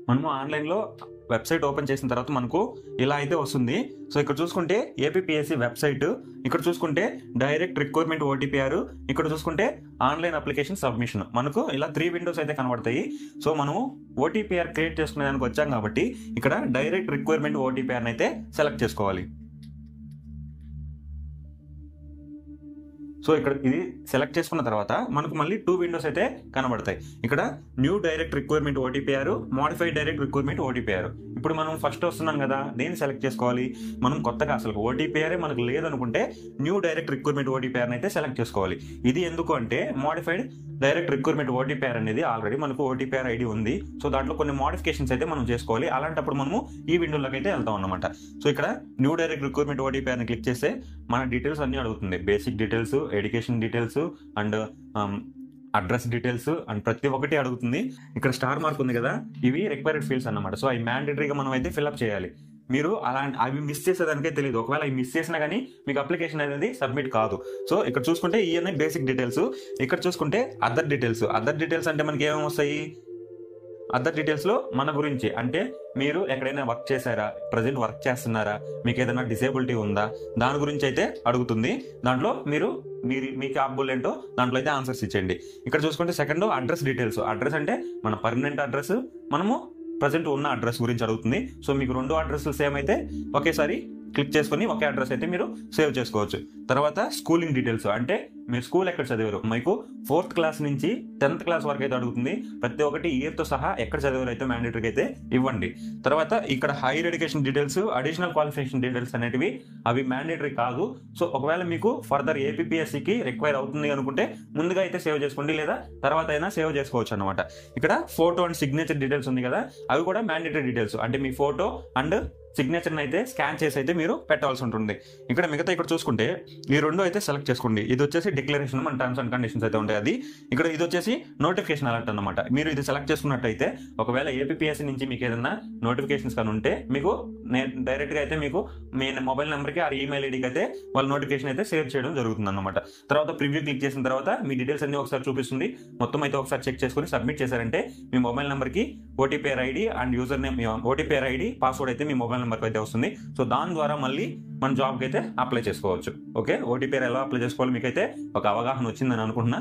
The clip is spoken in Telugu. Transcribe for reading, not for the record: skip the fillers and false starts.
మనము ఆన్లైన్లో వెబ్సైట్ ఓపెన్ చేసిన తర్వాత మనకు ఇలా అయితే వస్తుంది. సో ఇక్కడ చూసుకుంటే ఏపీపీఎస్సీ వెబ్సైట్, ఇక్కడ చూసుకుంటే డైరెక్ట్ రిక్వైర్మెంట్ ఓటీపీఆర్, ఇక్కడ చూసుకుంటే ఆన్లైన్ అప్లికేషన్ సబ్మిషన్. మనకు ఇలా 3 విండోస్ అయితే కనబడతాయి. సో మనము ఓటీపీఆర్ క్రియేట్ చేసుకునేదానికి వచ్చాం కాబట్టి ఇక్కడ డైరెక్ట్ రిక్వైర్మెంట్ ఓటీపీఆర్ని అయితే సెలెక్ట్ చేసుకోవాలి. సో ఇక్కడ ఇది సెలెక్ట్ చేసుకున్న తర్వాత మనకు మళ్ళీ 2 విండోస్ అయితే కనబడతాయి. ఇక్కడ new direct requirement OTPR, modified direct requirement OTPR. ఇప్పుడు మనం ఫస్ట్ వస్తున్నాం కదా, దేన్ని సెలెక్ట్ చేసుకోవాలి? మనం కొత్తగా అసలు ఓటీపీఆర్ మనకు లేదనుకుంటే న్యూ డైరెక్ట్ రిక్వైర్మెంట్ ఓటీపీఆర్ అయితే సెలెక్ట్ చేసుకోవాలి. ఇది ఎందుకు అంటే మోడిఫైడ్ డైరెక్ట్ రిక్వైర్మెంట్ ఓటీపీఆర్ అనేది ఆల్రెడీ మనకు ఓటీపీఆర్ ఐడి ఉంది. సో దాంట్లో కొన్ని మోడిఫికేషన్స్ అయితే మనం చేసుకోవాలి. అలాంటప్పుడు మనము ఈ విండోలోకి అయితే వెళ్తాం అన్నమాట. సో ఇక్కడ న్యూ డైరెక్ట్ రిక్రూట్మెంట్ ఓటీపీఆర్ని క్లిక్ చేస్తే మన డీటెయిల్స్ అన్ని అడుగుతుంది. Basic details, education details and address details and ప్రతి ఒక్కటి అడుగుతుంది. ఇక్కడ స్టార్ మార్క్ ఉంది కదా, ఇవి రిక్వైర్డ్ ఫీల్డ్స్ అన్నమాట. సో అవి మ్యాండేటరీగా మనం అయితే ఫిల్అప్ చేయాలి. మీరు అవి మిస్ చేసేదానికే తెలియదు. ఒకవేళ అవి మిస్ చేసినా కానీ మీకు అప్లికేషన్ అనేది సబ్మిట్ కాదు. సో ఇక్కడ చూసుకుంటే ఇవన్నీ బేసిక్ డీటెయిల్స్. ఇక్కడ చూసుకుంటే అదర్ డీటెయిల్స్. అదర్ డీటెయిల్స్ అంటే మనకి ఏమేమి వస్తాయి? అదర్ డీటెయిల్స్లో మన గురించి, అంటే మీరు ఎక్కడైనా వర్క్ చేశారా, ప్రజెంట్ వర్క్ చేస్తున్నారా, మీకు ఏదైనా డిసేబిలిటీ ఉందా, దాని గురించి అయితే అడుగుతుంది. దాంట్లో మీ క్యాపబుల్ ఏంటో దాంట్లో అయితే ఆన్సర్స్ ఇచ్చేయండి. ఇక్కడ చూసుకుంటే సెకండ్ అడ్రస్ డీటెయిల్స్. అడ్రస్ అంటే మన పర్మనెంట్ అడ్రస్, మనము ప్రజెంట్ ఉన్న అడ్రస్ గురించి అడుగుతుంది. సో మీకు 2 అడ్రస్లు సేమ్ అయితే ఒకేసారి క్లిక్ చేసుకుని ఒకే అడ్రస్ అయితే మీరు సేవ్ చేసుకోవచ్చు. తర్వాత స్కూలింగ్ డీటెయిల్స్, అంటే మీరు స్కూల్ ఎక్కడ చదివారు, మీకు 4th క్లాస్ నుంచి 10th క్లాస్ వరకు అయితే అడుగుతుంది. ప్రతి ఒక్కటి ఇయర్తో సహా ఎక్కడ చదివారు అయితే మ్యాండేటరీగా అయితే ఇవ్వండి. తర్వాత ఇక్కడ higher education details, additional qualification details అనేటివి అవి మ్యాండేటరీ కాదు. సో ఒకవేళ మీకు ఫర్దర్ ఏపీపీఎస్సీకి రిక్వైర్ అవుతుంది అనుకుంటే ముందుగా అయితే సేవ్ చేసుకోండి, లేదా తర్వాత అయినా సేవ్ చేసుకోవచ్చు అనమాట. ఇక్కడ ఫోటో అండ్ సిగ్నేచర్ డీటెయిల్స్ ఉంది కదా, అవి కూడా మ్యాండేటరీ డీటెయిల్స్. అంటే మీ ఫోటో అండ్ సిగ్నేచర్ని అయితే స్కాన్ చేసి అయితే మీరు పెట్టాల్సి ఉంటుంది. ఇక్కడ మిగతా ఇక్కడ చూసుకుంటే ఈ 2 అయితే సెలెక్ట్ చేసుకోండి. ఇది వచ్చేసి డిక్లరేషన్ మన టర్మ్స్ అండ్ కండిషన్స్ అయితే ఉంటాయి అది. ఇక్కడ ఇది వచ్చేసి నోటిఫికేషన్ అలర్ట్ అనమాట. మీరు ఇది సెలెక్ట్ చేసుకున్నట్టయితే ఒకవేళ ఏపీపీఎస్సీ నుంచి మీకు ఏదైనా నోటిఫికేషన్స్ కానీ ఉంటే మీకు డైరెక్ట్గా అయితే మీకు మీ మొబైల్ నెంబర్కి ఆ ఈమెయిల్ ఐడికి అయితే వాళ్ళ నోటిఫికేషన్ అయితే షేర్ చేయడం జరుగుతుంది అనమాట. తర్వాత ప్రివ్యూ క్లిక్ చేసిన తర్వాత మీ డీటెయిల్స్ అన్ని ఒకసారి చూపిస్తుంది. మొత్తం అయితే ఒకసారి చెక్ చేసుకుని సబ్మిట్ చేశారంటే మీ మొబైల్ నెంబర్కి OTPR ID and user name, OTPR ID, password అయితే మీ మొబైల్ నెంబర్కి అయితే వస్తుంది. సో దాని ద్వారా మళ్ళీ మన జాబ్కి అయితే అప్లై చేసుకోవచ్చు. ఓకే, ఓటీపీఆర్ ఎలా అప్లై చేసుకోవాలి మీకైతే ఒక అవగాహన వచ్చిందని అనుకుంటున్నా.